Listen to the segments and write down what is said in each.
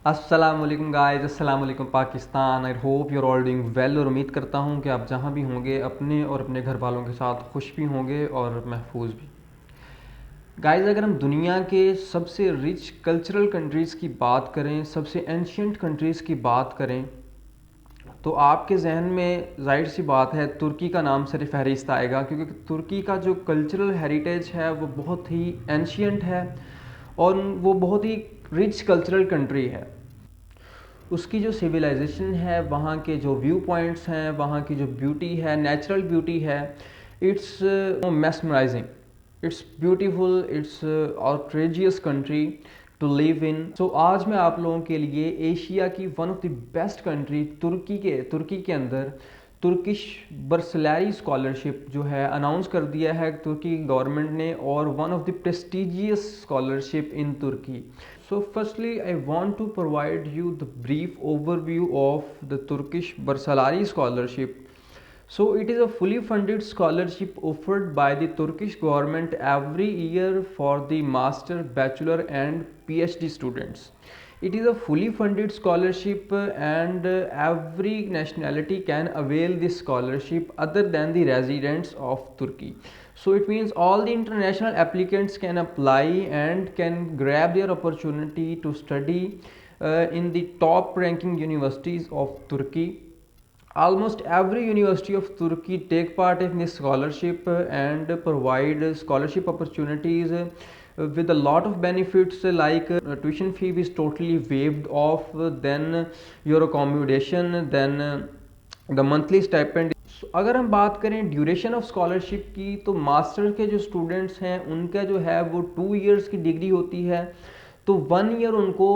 अस्सलाम वालेकुम गाइस, अस्सलाम वालेकुम Pakistan. I hope you are all doing well. और उम्मीद करता हूँ कि आप जहाँ भी होंगे अपने और अपने घर वालों के साथ खुश भी होंगे और महफूज भी। गाइस, अगर हम दुनिया के सबसे रिच कल्चरल कंट्रीज़ की बात करें, सबसे एंशियंट कंट्रीज़ की बात करें, तो आपके जहन में जाहिर सी बात है तुर्की का नाम सर फहरिस्त आएगा, क्योंकि तुर्की का जो कल्चरल हेरिटेज है वो बहुत ही एंशियंट है और वो बहुत ही रिच कल्चरल कंट्री है। उसकी जो सिविलाइजेशन है, वहाँ के जो व्यू पॉइंट्स हैं, वहाँ की जो ब्यूटी है, नेचुरल ब्यूटी है, it's mesmerizing, it's beautiful, it's outrageous country to live in. So आज मैं आप लोगों के लिए एशिया की one of the best country तुर्की के अंदर तुर्किश बर्सलैरी स्कॉलरशिप जो है अनाउंस कर दिया है तुर्की गवर्नमेंट ने, और one of the prestigious scholarship in तुर्की। So firstly, I want to provide you the brief overview of the Turkish Barsalari Scholarship. So it is a fully funded scholarship offered by the Turkish government every year for the master, bachelor and PhD students. It is a fully funded scholarship and every nationality can avail this scholarship other than the residents of Turkey. So it means all the international applicants can apply and can grab their opportunity to study in the top ranking universities of Turkey. Almost every university of Turkey take part in this scholarship and provide scholarship opportunities with a lot of benefits, like tuition fee is totally waived off, then your accommodation, then the monthly stipend. अगर हम बात करें duration of scholarship की, तो master के जो students हैं उनका जो है वो 2 इयर्स की डिग्री होती है। तो 1 ईयर उनको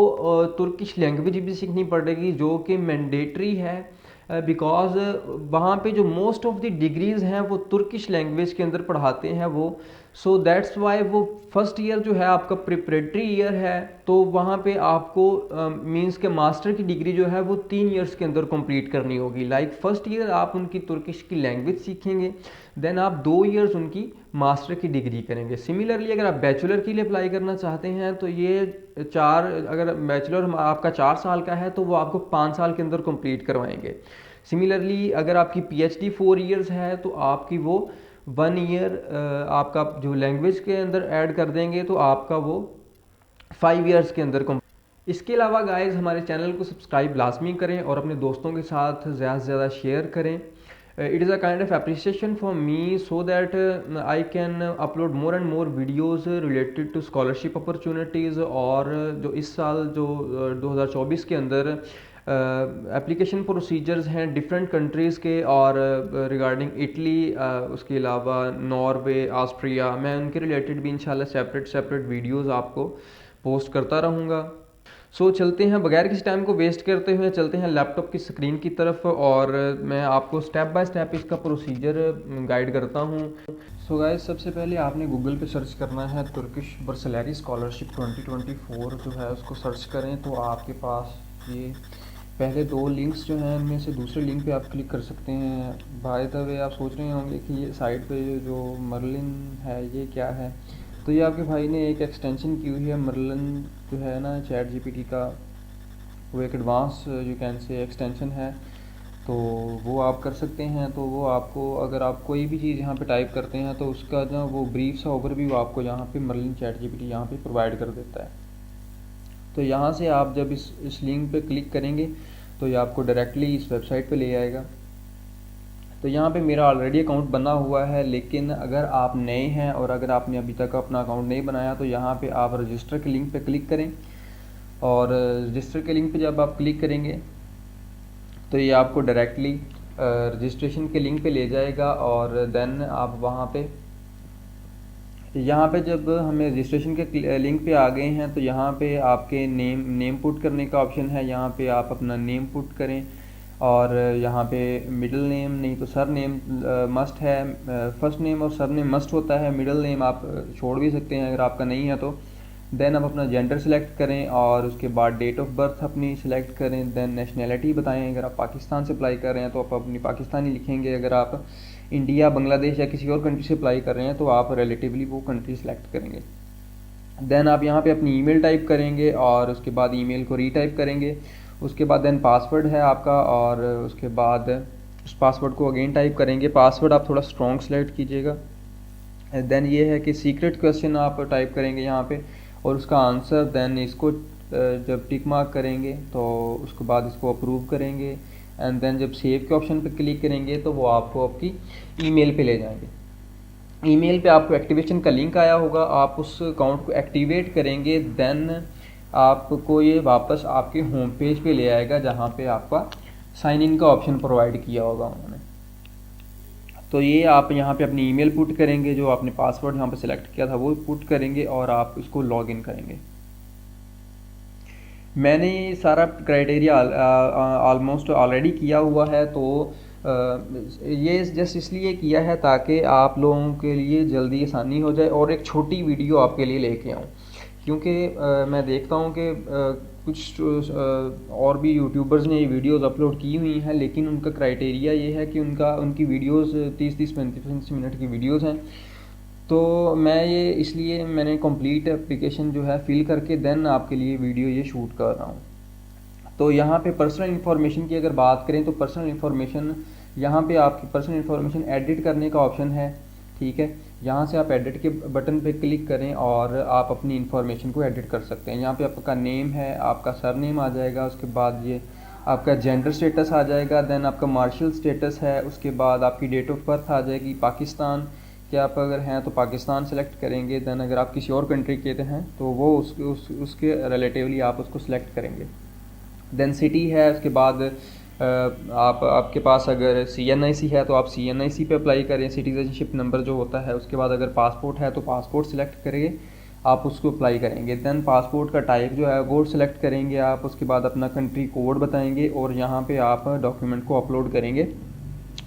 तुर्किश लैंग्वेज भी सीखनी पड़ेगी जो कि मैंडेटरी है, बिकॉज वहाँ पे जो मोस्ट ऑफ द डिग्रीज़ हैं वो तुर्किश लैंग्वेज के अंदर पढ़ाते हैं वो। सो दैट्स वाई वो फर्स्ट ईयर जो है आपका प्रिपरेटरी ईयर है, तो वहाँ पे आपको मींस के मास्टर की डिग्री जो है वो 3 इयर्स के अंदर कंप्लीट करनी होगी। लाइक फर्स्ट ईयर आप उनकी तुर्किश की लैंग्वेज सीखेंगे, देन आप 2 इयर्स उनकी मास्टर की डिग्री करेंगे। सिमिलरली अगर आप बैचलर के लिए अप्लाई करना चाहते हैं तो ये अगर बैचलर आपका 4 साल का है तो वो आपको 5 साल के अंदर कंप्लीट करवाएंगे। सिमिलरली अगर आपकी पीएचडी 4 इयर्स है तो आपकी वो 1 ईयर आपका जो लैंग्वेज के अंदर ऐड कर देंगे तो आपका वो 5 इयर्स के अंदर। इसके अलावा गाइस हमारे चैनल को सब्सक्राइब लाजमी करें और अपने दोस्तों के साथ ज़्यादा से ज़्यादा शेयर करें। It is a kind of appreciation for me so that I can upload more and more videos related to scholarship opportunities. और जो इस साल जो 2024 के अंदर एप्लीकेशन प्रोसीजर्स हैं डिफरेंट कंट्रीज़ के, और रिगार्डिंग इटली, उसके अलावा नॉर्वे, ऑस्ट्रिया, मैं उनके रिलेटेड भी इंशाल्लाह सेपरेट वीडियोस आपको पोस्ट करता रहूँगा। सो चलते हैं, बगैर किसी टाइम को वेस्ट करते हुए चलते हैं लैपटॉप की स्क्रीन की तरफ, और मैं आपको स्टेप बाय स्टेप इसका प्रोसीजर गाइड करता हूँ। सो गाइस, सबसे पहले आपने गूगल पे सर्च करना है तुर्किश बर्सलैरी स्कॉलरशिप 2024 जो है उसको सर्च करें तो आपके पास ये पहले 2 लिंक्स जो हैं उनमें से दूसरे लिंक पे आप क्लिक कर सकते हैं। बाय द वे आप सोच रहे होंगे कि ये साइट पे जो मर्लिन है ये क्या है, तो ये आपके भाई ने एक एक्सटेंशन की हुई है। मर्लिन जो है ना चैट जीपीटी का, वो एक एडवांस यू कैन से एक्सटेंशन है, तो वो आप कर सकते हैं। तो वो आपको, अगर आप कोई भी चीज़ यहाँ पे टाइप करते हैं तो उसका जो वो ब्रीफ सा ओवरव्यू आपको यहाँ पे मर्लिन चैट जीपीटी यहाँ पे प्रोवाइड कर देता है। तो यहाँ से आप जब इस लिंक पे क्लिक करेंगे तो ये आपको डायरेक्टली इस वेबसाइट पे ले आएगा। तो यहाँ पे मेरा ऑलरेडी अकाउंट बना हुआ है, लेकिन अगर आप नए हैं और अगर आपने अभी तक अपना अकाउंट नहीं बनाया तो यहाँ पे आप रजिस्टर के लिंक पे क्लिक करें। और रजिस्टर के लिंक पे जब आप क्लिक करेंगे तो ये आपको डायरेक्टली रजिस्ट्रेशन के लिंक पे ले जाएगा। और देन आप वहाँ पे जब हमें रजिस्ट्रेशन के लिंक पे आ गए हैं तो यहाँ पे आपके नेम पुट करने का ऑप्शन है। यहाँ पे आप अपना नेम पुट करें, और यहाँ पे मिडिल नेम नहीं तो सर नेम मस्ट है। फर्स्ट नेम और सर नेम मस्ट होता है, मिडिल नेम आप छोड़ भी सकते हैं अगर आपका नहीं है तो। देन आप अपना जेंडर सेलेक्ट करें और उसके बाद डेट ऑफ बर्थ अपनी सेलेक्ट करें। देन नेशनैलिटी बताएं, अगर आप पाकिस्तान से अप्लाई कर रहे हैं तो आप अपनी पाकिस्तानी लिखेंगे। अगर आप इंडिया, बांग्लादेश या किसी और कंट्री से अप्लाई कर रहे हैं तो आप रिलेटिवली वो कंट्री सेलेक्ट करेंगे। देन आप यहाँ पे अपनी ईमेल टाइप करेंगे और उसके बाद ईमेल को रीटाइप करेंगे। उसके बाद देन पासवर्ड है आपका, और उसके बाद उस पासवर्ड को अगेन टाइप करेंगे। पासवर्ड आप थोड़ा स्ट्रॉन्ग सेलेक्ट कीजिएगा। देन ये है कि सीक्रेट क्वेश्चन आप टाइप करेंगे यहाँ पे और उसका आंसर। देन इसको जब टिक मार्क करेंगे तो उसके बाद इसको अप्रूव करेंगे, एंड देन जब सेव के ऑप्शन पे क्लिक करेंगे तो वो आपको आपकी ईमेल पे ले जाएंगे। ईमेल पे आपको एक्टिवेशन का लिंक आया होगा, आप उस अकाउंट को एक्टिवेट करेंगे। देन आपको ये वापस आपके होम पेज पे ले आएगा जहाँ पे आपका साइन इन का ऑप्शन प्रोवाइड किया होगा उन्होंने। तो ये आप यहाँ पे अपनी ईमेल पुट करेंगे, जो आपने पासवर्ड यहाँ पे सिलेक्ट किया था वो पुट करेंगे और आप इसको लॉग इन करेंगे। मैंने ये सारा क्राइटेरिया ऑलमोस्ट ऑलरेडी किया हुआ है, तो ये जस्ट इसलिए किया है ताकि आप लोगों के लिए जल्दी आसानी हो जाए और एक छोटी वीडियो आपके लिए लेके आऊँ, क्योंकि मैं देखता हूँ कि कुछ और भी यूट्यूबर्स ने ये वीडियोस अपलोड की हुई हैं, लेकिन उनका क्राइटेरिया ये है कि उनकी वीडियोस 30-35 मिनट की वीडियोस हैं। तो मैं ये इसलिए मैंने कंप्लीट एप्लीकेशन जो है फिल करके देन आपके लिए वीडियो ये शूट कर रहा हूँ। तो यहाँ पे पर्सनल इन्फॉर्मेशन की अगर बात करें तो पर्सनल इन्फॉर्मेशन, यहाँ पे आपकी पर्सनल इन्फॉर्मेशन एडिट करने का ऑप्शन है, ठीक है। यहाँ से आप एडिट के बटन पे क्लिक करें और आप अपनी इन्फॉर्मेशन को एडिट कर सकते हैं। यहाँ पे आपका नेम है, आपका सरनेम आ जाएगा, उसके बाद ये आपका जेंडर स्टेटस आ जाएगा, देन आपका मार्शल स्टेटस है, उसके बाद आपकी डेट ऑफ बर्थ आ जाएगी पाकिस्तान कि आप अगर हैं तो पाकिस्तान सेलेक्ट करेंगे। देन अगर आप किसी और कंट्री के हैं तो वो उसके रिलेटिवली आप उसको सिलेक्ट करेंगे। देन सिटी है, उसके बाद आपके पास अगर CNIC है तो आप CNIC पे अप्लाई करें, सिटीजनशिप नंबर जो होता है। उसके बाद अगर पासपोर्ट है तो पासपोर्ट सिलेक्ट करेंगे, आप उसको अप्लाई करेंगे। देन पासपोर्ट का टाइप जो है वो सिलेक्ट करेंगे आप, उसके बाद अपना कंट्री कोड बताएंगे और यहाँ पे आप डॉक्यूमेंट को अपलोड करेंगे।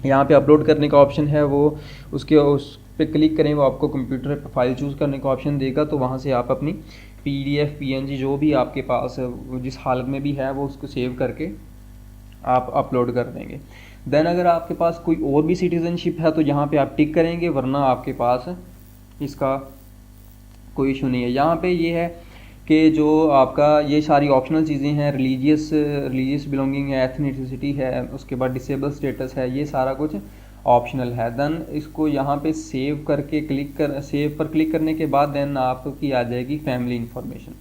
यहाँ पे अपलोड करने का ऑप्शन है, वो उस पे क्लिक करें, वो आपको कंप्यूटर पे फाइल चूज़ करने का ऑप्शन देगा। तो वहाँ से आप अपनी PDF PNG जो भी आपके पास जिस हालत में भी है वो उसको सेव करके आप अपलोड कर देंगे। देन अगर आपके पास कोई और भी सिटीज़नशिप है तो यहाँ पे आप टिक करेंगे, वरना आपके पास इसका कोई इशू नहीं है। यहाँ पे ये है कि जो आपका ये सारी ऑप्शनल चीज़ें हैं, रिलीजियस बिलोंगिंग है, एथनिसिटी है, उसके बाद डिसेबल स्टेटस है, ये सारा कुछ ऑप्शनल है। देन इसको यहाँ पे सेव करके सेव पर क्लिक करने के बाद देन आपकी आ जाएगी फैमिली इन्फॉर्मेशन।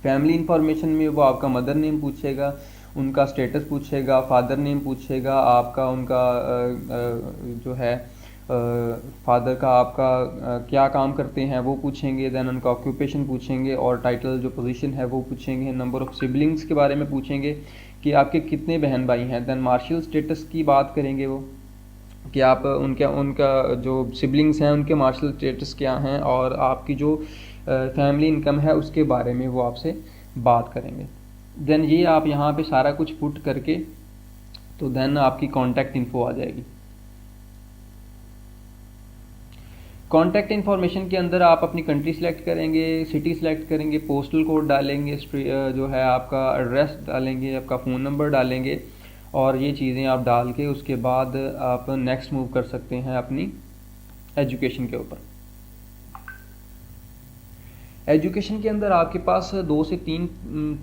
फैमिली इन्फॉर्मेशन में वो आपका मदर नेम पूछेगा, उनका स्टेटस पूछेगा, फादर नेम पूछेगा आपका, उनका जो है फादर का आपका क्या काम करते हैं वो पूछेंगे। देन उनका ऑक्यूपेशन पूछेंगे और टाइटल जो पोजीशन है वो पूछेंगे। नंबर ऑफ़ सिबलिंग्स के बारे में पूछेंगे कि आपके कितने बहन भाई हैं। देन मार्शल स्टेटस की बात करेंगे वो कि आप उनका जो सिबलिंग्स हैं उनके मार्शल स्टेटस क्या हैं, और आपकी जो फैमिली इनकम है उसके बारे में वो आपसे बात करेंगे। देन ये आप यहाँ पे सारा कुछ पुट करके तो देन आपकी कॉन्टैक्ट इन्फो आ जाएगी। कॉन्टैक्ट इन्फॉर्मेशन के अंदर आप अपनी कंट्री सेलेक्ट करेंगे, सिटी सेलेक्ट करेंगे, पोस्टल कोड डालेंगे, जो है आपका एड्रेस डालेंगे, आपका फ़ोन नंबर डालेंगे, और ये चीज़ें आप डाल के उसके बाद आप नेक्स्ट मूव कर सकते हैं अपनी एजुकेशन के ऊपर। एजुकेशन के अंदर आपके पास 2 से 3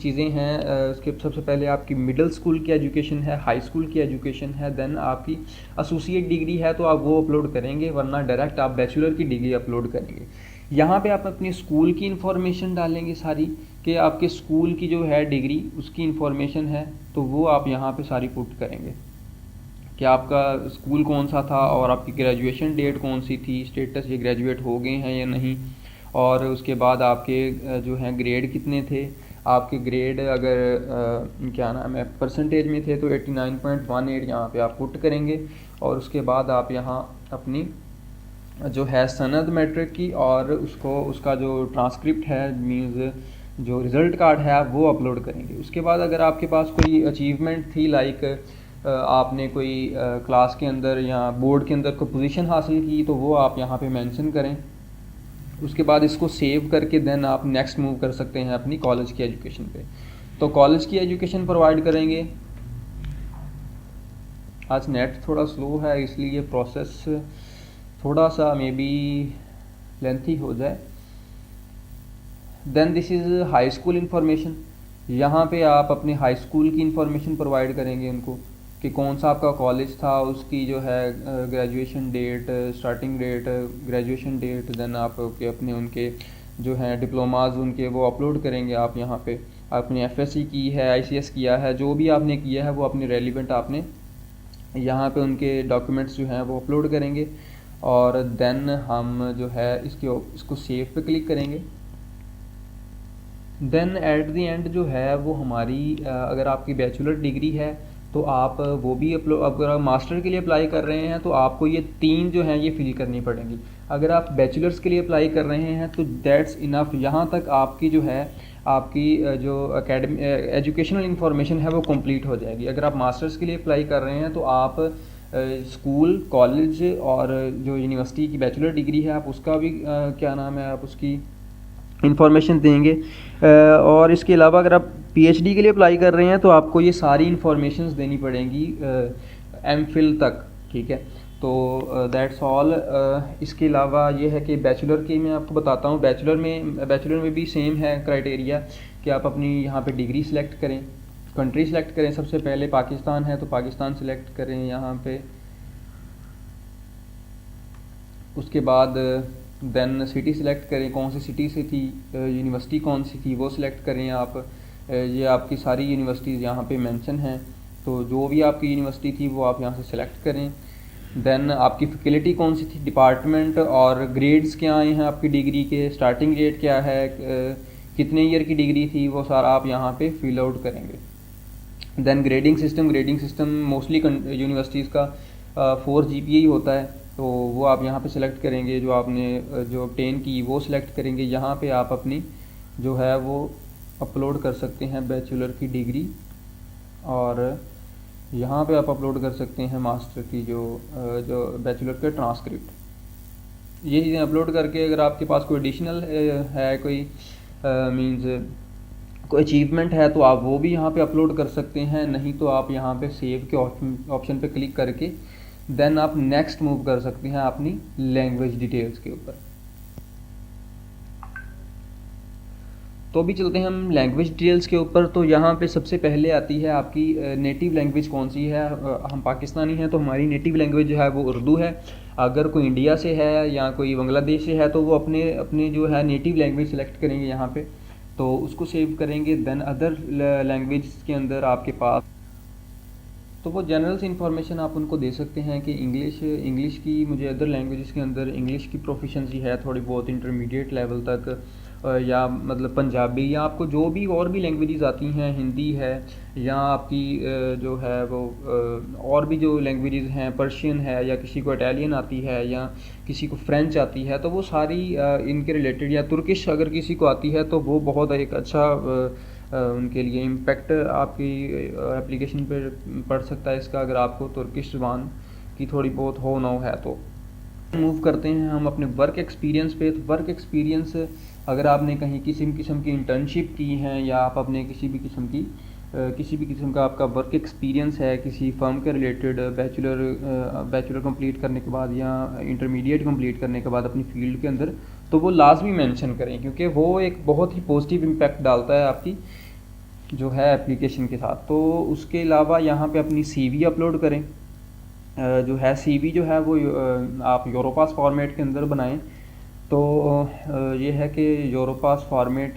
चीज़ें हैं। उसके सबसे पहले आपकी मिडिल स्कूल की एजुकेशन है, हाई स्कूल की एजुकेशन है, देन आपकी एसोसिएट डिग्री है तो आप वो अपलोड करेंगे, वरना डायरेक्ट आप बैचलर की डिग्री अपलोड करेंगे। यहाँ पे आप अपने स्कूल की इन्फॉर्मेशन डालेंगे सारी, कि आपके स्कूल की जो है डिग्री उसकी इन्फॉर्मेशन है तो वो आप यहाँ पे सारी पुट करेंगे कि आपका स्कूल कौन सा था और आपकी ग्रेजुएशन डेट कौन सी थी, स्टेटस ये ग्रेजुएट हो गए हैं या नहीं, और उसके बाद आपके जो हैं ग्रेड कितने थे। आपके ग्रेड अगर क्या नाम है परसेंटेज में थे तो 89.18 यहाँ पे आप पुट करेंगे, और उसके बाद आप यहाँ अपनी जो है सनद मैट्रिक की और उसका जो ट्रांसक्रिप्ट है मीन्स जो रिज़ल्ट कार्ड है वो अपलोड करेंगे। उसके बाद अगर आपके पास कोई अचीवमेंट थी, लाइक आपने कोई क्लास के अंदर या बोर्ड के अंदर कोई पोजीशन हासिल की, तो वो आप यहाँ पे मेंशन करें। उसके बाद इसको सेव करके देन आप नेक्स्ट मूव कर सकते हैं अपनी कॉलेज की एजुकेशन पे। तो कॉलेज की एजुकेशन प्रोवाइड करेंगे। आज नेट थोड़ा स्लो है इसलिए प्रोसेस थोड़ा सा मे बी लेंथी हो जाए। Then this is high school information. यहाँ पे आप अपने हाई स्कूल की इंफॉर्मेशन प्रोवाइड करेंगे उनको कि कौन सा आपका कॉलेज था, उसकी जो है graduation date, starting date, graduation date. Then आप के अपने उनके जो हैं डिप्लोमाज उनके वो अपलोड करेंगे आप यहाँ पे। आपने एफएससी की है, आईसीएस किया है, जो भी आपने किया है वो अपनी रेलिवेंट आपने यहाँ पे उनके डॉक्यूमेंट्स जो हैं वो अपलोड करेंगे। और देन हम जो है इसको सेव पे क्लिक करेंगे। देन एट द एंड जो है वो हमारी अगर आपकी बैचलर डिग्री है तो आप वो भी अपलोड, अगर आप मास्टर के लिए अप्लाई कर रहे हैं तो आपको ये 3 जो हैं ये फिल करनी पड़ेंगी। अगर आप बैचलर्स के लिए अप्लाई कर रहे हैं तो दैट्स इनफ, यहाँ तक आपकी जो है आपकी जो एकेडमी एजुकेशनल इंफॉर्मेशन है वो कंप्लीट हो जाएगी। अगर आप मास्टर्स के लिए अप्लाई कर रहे हैं तो आप स्कूल, कॉलेज और जो यूनिवर्सिटी की बैचलर डिग्री है आप उसका भी क्या नाम है, आप उसकी इंफॉर्मेशन देंगे। और इसके अलावा अगर आप पीएचडी के लिए अप्लाई कर रहे हैं तो आपको ये सारी इंफॉर्मेशंस देनी पड़ेंगी एमफिल तक, ठीक है। तो दैट्स ऑल। इसके अलावा ये है कि बैचलर की मैं आपको बताता हूँ। बैचलर में भी सेम है क्राइटेरिया कि आप अपनी यहाँ पे डिग्री सेलेक्ट करें, कंट्री सेलेक्ट करें। सबसे पहले पाकिस्तान है तो पाकिस्तान सेलेक्ट करें यहाँ पे। उसके बाद देन सिटी सेलेक्ट करें, कौन सी सिटी से थी, यूनिवर्सिटी कौन सी थी वो सिलेक्ट करें आप। ये आपकी सारी यूनिवर्सिटीज़ यहाँ पे मेंशन हैं, तो जो भी आपकी यूनिवर्सिटी थी वो आप यहाँ से सिलेक्ट करें। देन आपकी फैकल्टी कौन सी थी, डिपार्टमेंट और ग्रेड्स क्या आए हैं आपकी डिग्री के, स्टार्टिंग ग्रेड क्या है, कितने ईयर की डिग्री थी, वो सारा आप यहाँ पे फिल आउट करेंगे। Then grading system mostly universities का 4 GPA ही होता है, तो वो आप यहाँ पे सिलेक्ट करेंगे। जो आपने जो ऑब्टेन की वो सिलेक्ट करेंगे। यहाँ पे आप अपनी जो है वो अपलोड कर सकते हैं बैचलर की डिग्री, और यहाँ पे आप अपलोड कर सकते हैं मास्टर की जो बैचलर के ट्रांसक्रिप्ट। ये चीज़ें अपलोड करके अगर आपके पास कोई एडिशनल है, कोई मींस कोई अचीवमेंट है तो आप वो भी यहाँ पे अपलोड कर सकते हैं। नहीं तो आप यहाँ पे सेव के ऑप्शन पे क्लिक करके देन आप नेक्स्ट मूव कर सकते हैं अपनी लैंग्वेज डिटेल्स के ऊपर। तो अभी चलते हैं हम लैंग्वेज डिटेल्स के ऊपर। तो यहाँ पे सबसे पहले आती है आपकी नेटिव लैंग्वेज कौन सी है। हम पाकिस्तानी हैं तो हमारी नेटिव लैंग्वेज जो है वो उर्दू है। अगर कोई इंडिया से है या कोई बांग्लादेश से है तो वो अपने अपने जो है नेटिव लैंग्वेज सेलेक्ट करेंगे यहाँ पे, तो उसको सेव करेंगे। देन अदर लैंग्वेज के अंदर आपके पास तो वो जनरल से इंफॉर्मेशन आप उनको दे सकते हैं कि इंग्लिश की मुझे अदर लैंग्वेजेस के अंदर इंग्लिश की प्रोफिशेंसी है थोड़ी बहुत इंटरमीडिएट लेवल तक, या मतलब पंजाबी, या आपको जो भी और भी लैंग्वेजेस आती हैं, हिंदी है या आपकी जो है वो और भी जो लैंग्वेजेस हैं, पर्शियन है या किसी को इटालियन आती है या किसी को फ्रेंच आती है, तो वो सारी इनके रिलेटेड, या तुर्किश अगर किसी को आती है तो वो बहुत एक अच्छा उनके लिए इम्पेक्ट आपकी एप्लीकेशन पर पड़ सकता है इसका, अगर आपको तुर्किश ज़बान की थोड़ी बहुत हो ना हो है तो। मूव करते हैं हम अपने वर्क एक्सपीरियंस पे। तो वर्क एक्सपीरियंस अगर आपने कहीं किसी भी किस्म की इंटर्नशिप की है या आप अपने किसी भी किस्म का आपका वर्क एक्सपीरियंस है किसी फर्म के रिलेटेड, बैचलर कंप्लीट करने के बाद या इंटरमीडिएट कंप्लीट करने के बाद अपनी फील्ड के अंदर, तो वो लाजमी मेंशन करें, क्योंकि वो एक बहुत ही पॉजिटिव इम्पैक्ट डालता है आपकी जो है एप्लीकेशन के साथ। तो उसके अलावा यहाँ पे अपनी सीवी अपलोड करें। जो है सीवी जो है वो आप यूरोपास फॉर्मेट के अंदर बनाएं। तो ये है कि Europass format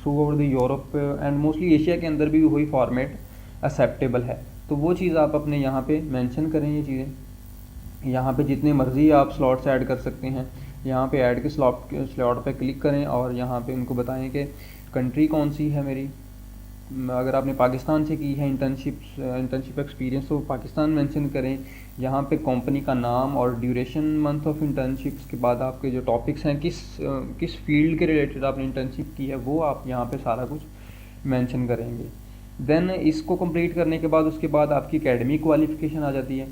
through out the Europe and mostly Asia के अंदर भी वही फॉर्मेट एक्सेप्टेबल है। तो वो चीज़ आप अपने यहाँ पे मेंशन करें। ये चीज़ें यहाँ पे जितने मर्ज़ी आप स्लॉट्स ऐड कर सकते हैं। यहाँ पे ऐड के स्लॉट पे क्लिक करें और यहाँ पे उनको बताएं कि कंट्री कौन सी है मेरी। अगर आपने पाकिस्तान से की है इंटर्नशिप एक्सपीरियंस तो पाकिस्तान मेंशन करें। यहाँ पे कंपनी का नाम और ड्यूरेशन मंथ ऑफ इंटर्नशिप, के बाद आपके जो टॉपिक्स हैं किस फील्ड के रिलेटेड आपने इंटर्नशिप की है वो आप यहाँ पे सारा कुछ मेंशन करेंगे। देन इसको कंप्लीट करने के बाद उसके बाद आपकी एकेडमिक क्वालिफ़िकेशन आ जाती है।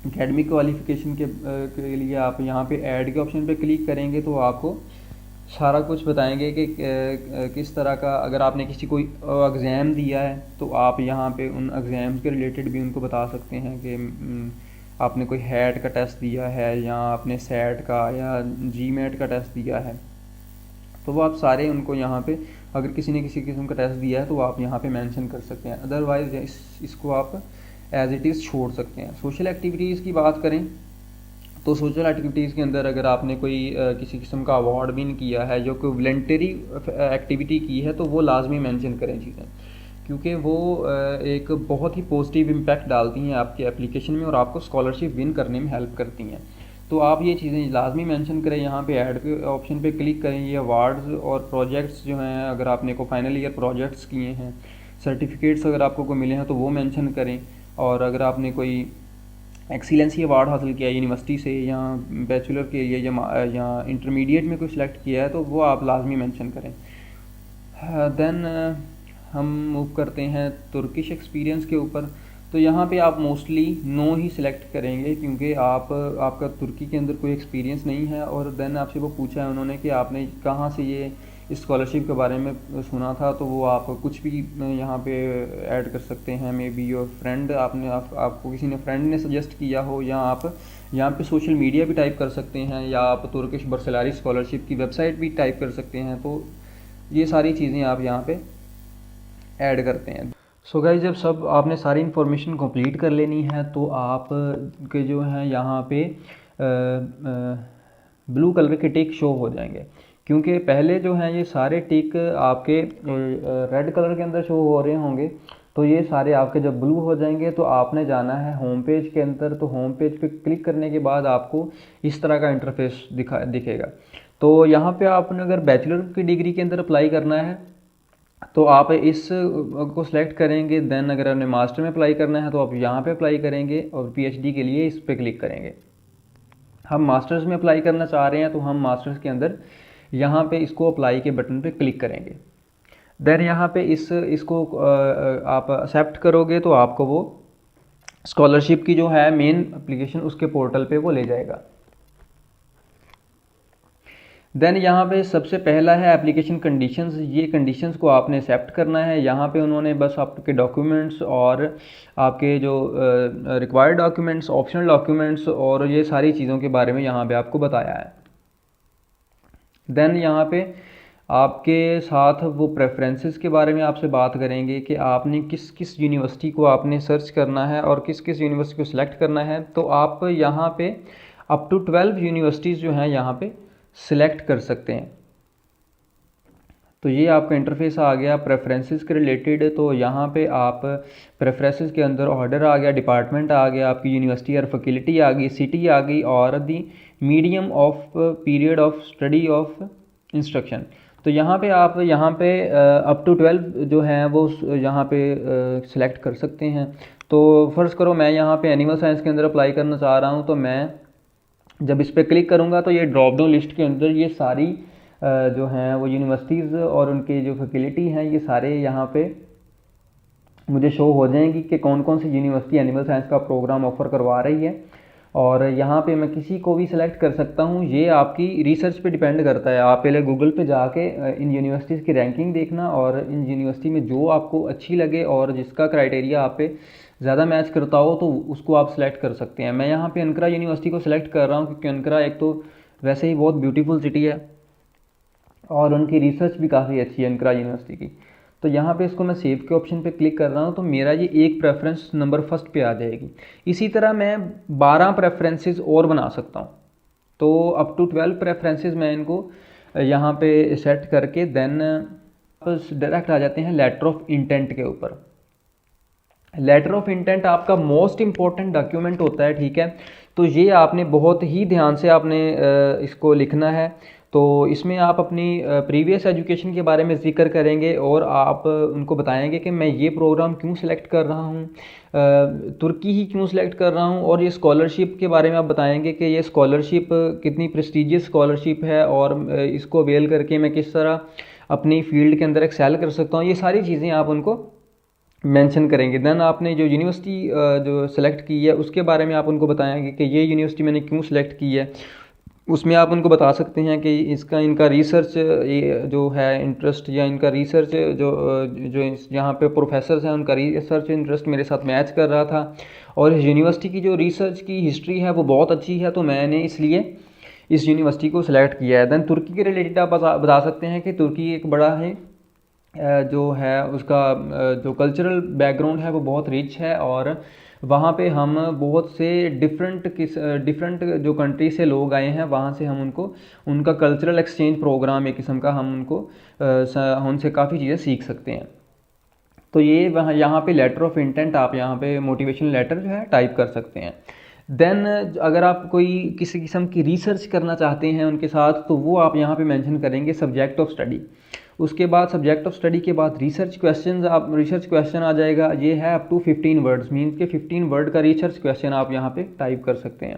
एकेडमिक क्वालिफ़िकेशन के लिए आप यहाँ पे ऐड के ऑप्शन पे क्लिक करेंगे तो आपको सारा कुछ बताएंगे कि किस तरह का, अगर आपने किसी कोई एग्ज़ाम दिया है तो आप यहाँ पे उन एग्ज़ाम्स के रिलेटेड भी उनको बता सकते हैं कि आपने कोई हैट का टेस्ट दिया है या आपने सेट का या जीमेट का टेस्ट दिया है। तो वो आप सारे उनको यहाँ पे, अगर किसी ने किसी किस्म का टेस्ट दिया है तो वो आप यहाँ पे मेंशन कर सकते हैं, अदरवाइज इसको आप एज इट इज़ छोड़ सकते हैं। सोशल एक्टिविटीज़ की बात करें तो सोशल एक्टिविटीज़ के अंदर अगर आपने कोई किसी किस्म का अवार्ड विन किया है, जो कोई वॉलंटरी एक्टिविटी की है, तो वो लाजमी मेंशन करें चीज़ें, क्योंकि वो एक बहुत ही पॉजिटिव इम्पैक्ट डालती हैं आपके एप्लीकेशन में और आपको स्कॉलरशिप विन करने में हेल्प करती हैं। तो आप ये चीज़ें लाजमी मेंशन करें, यहाँ पे ऐड के ऑप्शन पे क्लिक करें। ये अवार्ड्स और प्रोजेक्ट्स जो हैं, अगर आपने को फाइनल ईयर प्रोजेक्ट्स किए हैं, सर्टिफिकेट्स अगर आपको को मिले हैं तो वो मेंशन करें। और अगर आपने कोई एक्सीलेंसी अवार्ड हासिल किया है यूनिवर्सिटी से, या बैचलर के लिए या इंटरमीडिएट में कोई सिलेक्ट किया है, तो वो आप लाजमी मेंशन करें। देन हम मूव करते हैं तुर्किश एक्सपीरियंस के ऊपर। तो यहाँ पे आप मोस्टली नो ही सिलेक्ट करेंगे, क्योंकि आपका तुर्की के अंदर कोई एक्सपीरियंस नहीं है। और देन आपसे वो पूछा है उन्होंने कि आपने कहाँ से ये इस स्कॉलरशिप के बारे में सुना था, तो वो आप कुछ भी यहाँ पे ऐड कर सकते हैं। मे बी योर फ्रेंड, आपको किसी ने फ्रेंड ने सजेस्ट किया हो, या आप यहाँ पे सोशल मीडिया भी टाइप कर सकते हैं, या आप तुर्किश बर्सलारी स्कॉलरशिप की वेबसाइट भी टाइप कर सकते हैं। तो ये सारी चीज़ें आप यहाँ पे ऐड करते हैं। सो गाइस, जब सब आपने सारी इन्फॉर्मेशन कंप्लीट कर लेनी है, तो आप के जो हैं यहाँ पे ब्लू कलर के टिक शो हो जाएंगे, क्योंकि पहले जो हैं ये सारे टिक आपके रेड कलर के अंदर शो हो रहे होंगे। तो ये सारे आपके जब ब्लू हो जाएंगे तो आपने जाना है होम पेज के अंदर। तो होम पेज पे क्लिक करने के बाद आपको इस तरह का इंटरफेस दिखेगा। तो यहाँ पे आपने अगर बैचलर की डिग्री के अंदर अप्लाई करना है तो आप इस को सिलेक्ट करेंगे। देन अगर आपने मास्टर में अप्लाई करना है तो आप यहाँ पे अप्लाई करेंगे, और पीएचडी के लिए इस पर क्लिक करेंगे। हम मास्टर्स में अप्लाई करना चाह रहे हैं तो हम मास्टर्स के अंदर यहाँ पे इसको अप्लाई के बटन पे क्लिक करेंगे। देन यहाँ पे इसको आप एक्सेप्ट करोगे तो आपको वो स्कॉलरशिप की जो है मेन एप्लीकेशन उसके पोर्टल पे वो ले जाएगा। देन यहाँ पे सबसे पहला है एप्लीकेशन कंडीशंस। ये कंडीशंस को आपने एक्सेप्ट करना है। यहाँ पे उन्होंने बस आपके डॉक्यूमेंट्स और आपके जो रिक्वायर्ड डॉक्यूमेंट्स, ऑप्शनल डॉक्यूमेंट्स और ये सारी चीज़ों के बारे में यहाँ पे आपको बताया है। देन यहाँ पे आपके साथ वो प्रेफरेंसेस के बारे में आपसे बात करेंगे कि आपने किस किस यूनिवर्सिटी को आपने सर्च करना है और किस किस यूनिवर्सिटी को सिलेक्ट करना है। तो आप यहाँ पे अप टू 12 यूनिवर्सिटीज़ जो हैं यहाँ पे सिलेक्ट कर सकते हैं। तो ये आपका इंटरफेस आ गया प्रेफरेंसेस के रिलेटेड। तो यहाँ पे आप प्रेफरेंसेस के अंदर ऑर्डर आ गया, डिपार्टमेंट आ गया, आपकी यूनिवर्सिटी और फैकल्टी आ गई, सिटी आ गई, और the medium of period of study of instruction. तो यहाँ पे आप यहाँ पे अप टू 12 जो हैं वो यहाँ पे सिलेक्ट कर सकते हैं। तो फ़र्ज़ करो मैं यहाँ पे एनिमल साइंस के अंदर अप्लाई करना चाह रहा हूँ, तो मैं जब इस पर क्लिक करूँगा तो ये ड्रॉप डाउन लिस्ट के अंदर ये सारी जो हैं वो यूनिवर्सिटीज़ और उनकी जो फैकल्टी हैं ये सारे यहाँ पे मुझे शो हो जाएंगी कि कौन कौन सी यूनिवर्सिटी एनिमल साइंस का प्रोग्राम ऑफ़र करवा रही है। और यहाँ पे मैं किसी को भी सिलेक्ट कर सकता हूँ। ये आपकी रिसर्च पे डिपेंड करता है। आप पहले गूगल पे जाके इन यूनिवर्सिटीज़ की रैंकिंग देखना, और इन यूनिवर्सिटी में जो आपको अच्छी लगे और जिसका क्राइटेरिया आप पे ज़्यादा मैच करता हो तो उसको आप सिलेक्ट कर सकते हैं। मैं यहाँ पे अनकरा यूनिवर्सिटी को सिलेक्ट कर रहा हूँ, क्योंकि अनकरा एक तो वैसे ही बहुत ब्यूटीफुल सिटी है और उनकी रिसर्च भी काफ़ी अच्छी है अनकरा यूनिवर्सिटी की। तो यहाँ पे इसको मैं सेव के ऑप्शन पे क्लिक कर रहा हूँ, तो मेरा ये एक प्रेफरेंस नंबर फर्स्ट पे आ जाएगी। इसी तरह मैं 12 प्रेफरेंसेस और बना सकता हूँ। तो अप टू 12 प्रेफरेंसेस मैं इनको यहाँ पे सेट करके देन डायरेक्ट आ जाते हैं लेटर ऑफ इंटेंट के ऊपर। लेटर ऑफ इंटेंट आपका मोस्ट इम्पॉर्टेंट डॉक्यूमेंट होता है, ठीक है। तो ये आपने बहुत ही ध्यान से आपने इसको लिखना है। तो इसमें आप अपनी प्रीवियस एजुकेशन के बारे में ज़िक्र करेंगे और आप उनको बताएंगे कि मैं ये प्रोग्राम क्यों सिलेक्ट कर रहा हूँ, तुर्की ही क्यों सिलेक्ट कर रहा हूँ, और ये स्कॉलरशिप के बारे में आप बताएंगे कि ये स्कॉलरशिप कितनी प्रेस्टीजियस स्कॉलरशिप है और इसको अवेल करके मैं किस तरह अपनी फील्ड के अंदर एक्सेल कर सकता हूँ। ये सारी चीज़ें आप उनको मेंशन करेंगे। देन आपने जो यूनिवर्सिटी जो सिलेक्ट की है उसके बारे में आप उनको बताएंगे कि ये यूनिवर्सिटी मैंने क्यों सिलेक्ट की है। उसमें आप उनको बता सकते हैं कि इनका रिसर्च ये जो है इंटरेस्ट, या इनका रिसर्च जो यहाँ पे प्रोफेसर्स हैं उनका रिसर्च इंटरेस्ट मेरे साथ मैच कर रहा था, और इस यूनिवर्सिटी की जो रिसर्च की हिस्ट्री है वो बहुत अच्छी है, तो मैंने इसलिए इस यूनिवर्सिटी को सिलेक्ट किया है। दैन तुर्की के रिलेटेड आप बता सकते हैं कि तुर्की एक बड़ा है जो है उसका जो कल्चरल बैकग्राउंड है वो बहुत रिच है, और वहाँ पे हम बहुत से डिफरेंट जो कंट्री से लोग आए हैं, वहाँ से हम उनको उनका कल्चरल एक्सचेंज प्रोग्राम एक किस्म का हम उनको उनसे काफ़ी चीज़ें सीख सकते हैं। तो ये वहाँ यहाँ पे लेटर ऑफ इंटेंट आप यहाँ पे मोटिवेशनल लेटर जो है टाइप कर सकते हैं। देन अगर आप कोई किसी किस्म की रिसर्च करना चाहते हैं उनके साथ, तो वो आप यहाँ पे मेंशन करेंगे सब्जेक्ट ऑफ स्टडी। उसके बाद सब्जेक्ट ऑफ स्टडी के बाद रिसर्च क्वेश्चन आ जाएगा। ये है अप टू 15 वर्ड्स, मीन्स के 15 वर्ड का रिसर्च क्वेश्चन आप यहाँ पे टाइप कर सकते हैं।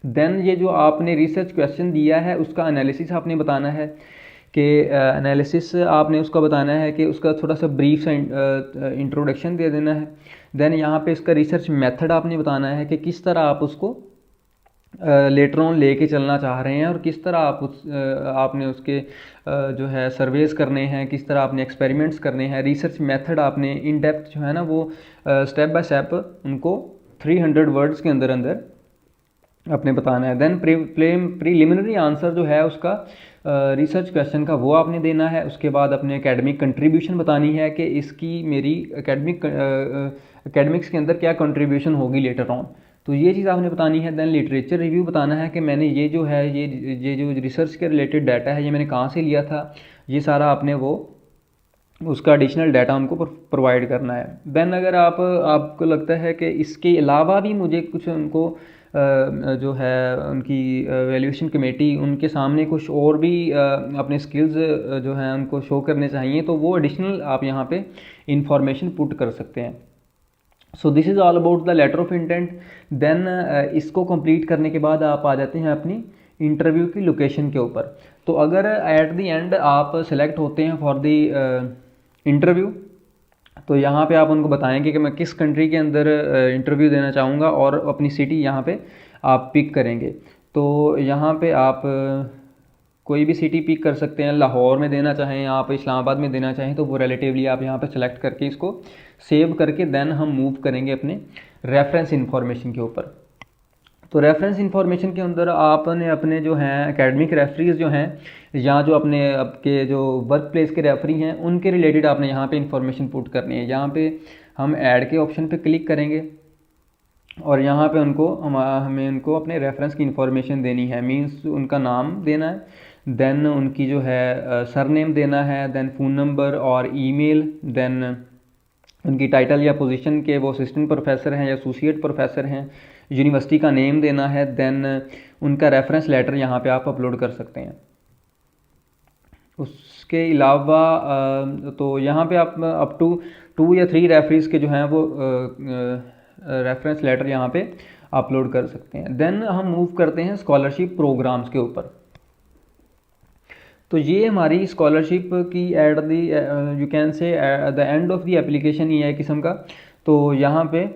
देन ये जो आपने रिसर्च क्वेश्चन दिया है उसका एनालिसिस आपने बताना है कि एनालिसिस आपने उसका बताना है कि उसका थोड़ा सा ब्रीफ सा इंट्रोडक्शन दे देना है। देन यहाँ पे इसका रिसर्च मेथड आपने बताना है कि किस तरह आप उसको लेटर ऑन लेके चलना चाह रहे हैं, और किस तरह आप आपने उसके जो है सर्वेस करने हैं, किस तरह आपने एक्सपेरिमेंट्स करने हैं। रिसर्च मेथड आपने इन डेप्थ जो है ना वो स्टेप बाय स्टेप उनको 300 वर्ड्स के अंदर अंदर आपने बताना है। देन प्रीलिमिनरी आंसर जो है उसका रिसर्च क्वेश्चन का वो आपने देना है। उसके बाद अपने एकेडमिक कंट्रीब्यूशन बतानी है कि इसकी मेरी एकेडमिक्स के अंदर क्या कंट्रीब्यूशन होगी लेटर ऑन, तो ये चीज़ आपने बतानी है। देन लिटरेचर रिव्यू बताना है कि मैंने ये जो है ये जो रिसर्च के रिलेटेड डाटा है ये मैंने कहाँ से लिया था, ये सारा आपने वो उसका एडिशनल डाटा उनको प्रोवाइड करना है। देन अगर आपको लगता है कि इसके अलावा भी मुझे कुछ उनको जो है उनकी वैल्यूएशन कमेटी उनके सामने कुछ और भी अपने स्किल्स जो हैं उनको शो करने चाहिए, तो वो एडिशनल आप यहाँ पे इंफॉर्मेशन पुट कर सकते हैं। So this is all about the letter of intent. Then इसको कंप्लीट करने के बाद आप आ जाते हैं अपनी इंटरव्यू की लोकेशन के ऊपर। तो अगर एट द एंड आप सेलेक्ट होते हैं फॉर द इंटरव्यू, तो यहाँ पे आप उनको बताएंगे कि मैं किस कंट्री के अंदर इंटरव्यू देना चाहूँगा, और अपनी सिटी यहाँ पे आप पिक करेंगे। तो यहाँ पे आप कोई भी सिटी पिक कर सकते हैं। लाहौर में देना चाहें, आप इस्लामाबाद में देना चाहें, तो वो रिलेटिवली आप यहाँ पे सेलेक्ट करके इसको सेव करके देन हम मूव करेंगे अपने रेफरेंस इंफॉर्मेशन के ऊपर। तो रेफरेंस इंफॉर्मेशन के अंदर आपने अपने जो हैं एकेडमिक रेफरीज जो हैं, या जो अपने आपके जो वर्क प्लेस के रेफरी हैं, उनके रिलेटेड आपने यहाँ पे इंफॉर्मेशन पुट करनी है। यहाँ पे हम ऐड के ऑप्शन पे क्लिक करेंगे, और यहाँ पे हमें उनको अपने रेफरेंस की इंफॉर्मेशन देनी है। मींस उनका नाम देना है, देन उनकी जो है सरनेम देना है, देन फ़ोन नंबर और ईमेल, देन उनकी टाइटल या पोजीशन के वो असिस्टेंट प्रोफेसर हैं या एसोसिएट प्रोफेसर हैं, यूनिवर्सिटी का नेम देना है। देन उनका रेफरेंस लेटर यहाँ पे आप अपलोड कर सकते हैं। उसके अलावा तो यहाँ पे आप अप टू 2 या 3 रेफरीज के जो हैं वो रेफरेंस लेटर यहाँ पे अपलोड कर सकते हैं। देन हम मूव करते हैं स्कॉलरशिप प्रोग्राम्स के ऊपर। तो ये हमारी स्कॉलरशिप की at the you can say the end of the application ही है किस्म का। तो यहाँ पे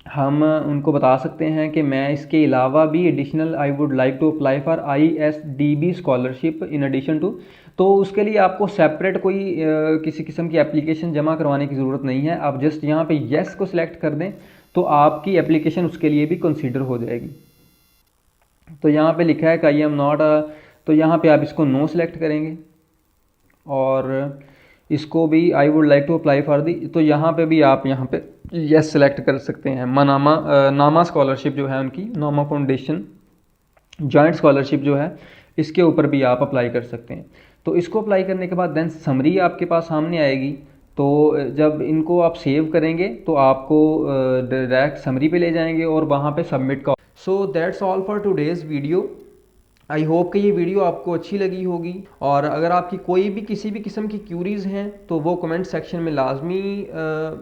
हम उनको बता सकते हैं कि मैं इसके अलावा भी additional I would like to apply for ISDB scholarship in addition to. तो उसके लिए आपको सेपरेट कोई किसी किस्म की एप्लीकेशन जमा करवाने की ज़रूरत नहीं है। आप जस्ट यहाँ पे येस को सिलेक्ट कर दें तो आपकी एप्लीकेशन उसके लिए भी कंसीडर हो जाएगी। तो यहाँ पे लिखा है कि आई एम नॉट, तो यहाँ पे आप इसको नो सेलेक्ट करेंगे, और इसको भी I would like to apply for the, तो यहाँ पे भी आप यहाँ पे येस सेलेक्ट कर सकते हैं। नामा स्कॉलरशिप जो है उनकी, नामा फाउंडेशन जॉइंट स्कॉलरशिप जो है, इसके ऊपर भी आप अप्लाई कर सकते हैं। तो इसको अप्लाई करने के बाद देन समरी आपके पास सामने आएगी। तो जब इनको आप सेव करेंगे तो आपको डायरेक्ट समरी पे ले जाएंगे और वहाँ पे सबमिट का। So that's all for today's video. I hope कि ये वीडियो आपको अच्छी लगी होगी, और अगर आपकी कोई भी किसी भी किस्म की क्यूरीज़ हैं तो वो कमेंट सेक्शन में लाजमी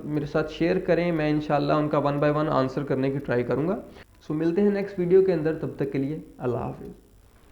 मेरे साथ शेयर करें। मैं इंशाल्लाह उनका 1 बाय 1 आंसर करने की ट्राई करूँगा। सो मिलते हैं नेक्स्ट वीडियो के अंदर, तब तक के लिए अल्लाह हाफिज़।